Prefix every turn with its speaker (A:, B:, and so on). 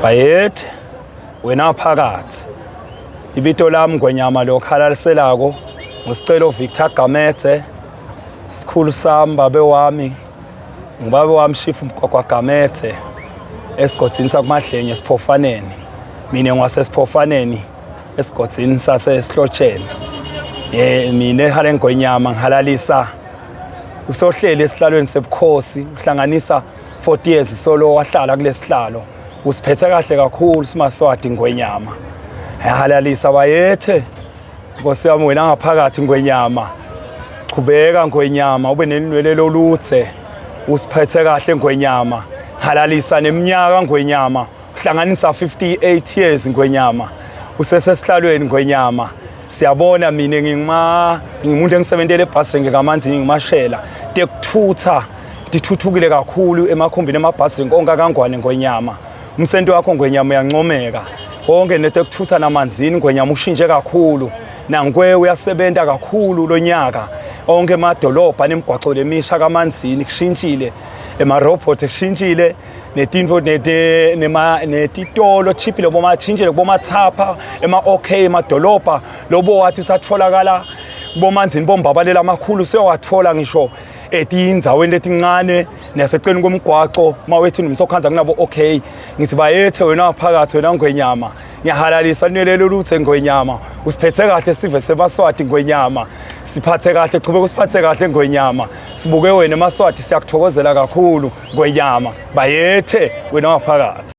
A: Bayethe wena phakathi ibito lami Ngwenyama lo khalaliselako ngusicelo Victor Gamete sikhulu sami babe wami ngibabe wami Chief Mgwagwa Gamete esigodini sakuMadlenye esiphofaneni mina ngwasesiphofaneni esigodini sasesihlotsheni mina eHale Ngwenyama ngihalalisa usohleli esihlalweni sebukhosi uhlanganisa 40 years solo wahlala kulesihlalo usiphethe kahle kakhulu simaswati Ngwenyama halalisa Bayethe Nkosi yami wena ngaphakathi Ngwenyama qhubeka Ngwenyama ube nelinwele loluthe usiphethe kahle Ngwenyama halalisa neminyaka Ngwenyama uhlanganisa 58 years Ngwenyama usesesihlalweni Ngwenyama siyabona mina ngimuntu engisebentele ebhasi ngikamanzi ngimashela tekuthutha dithuthukile kakhulu emakhombini emabhasi onke kangwane Ngwenyama umsento wakho Ngwenyama uyancomeka konke netekuthutha namanzini Ngwenyama ushintshe kakhulu nangwe uyasebenta kakhulu lonyaka onke emadolobha nemigwaco lemisha kamanzini kushintshile emarobot kushintshile netinto netitolo chipile bomashintshile bomathapha ema-okay emadolobha lobo wathi usatholakala bomanzini bombabalela amakhulu siyowathola ngisho etindzaweni letincane naseceleni komgwaco mawethu nomsokhanza kunabo okay ngithi Bayethe wena phakathi wena Ngwenyama ngiyahalalisa linwele loluthe Ngwenyama usiphethe kahle sive semaswati Ngwenyama siphathe kahle chubeka usiphathe kahle Ngwenyama sibuke wena emaswati siyakuthokozela kakhulu Ngwenyama Bayethe wena phakathi.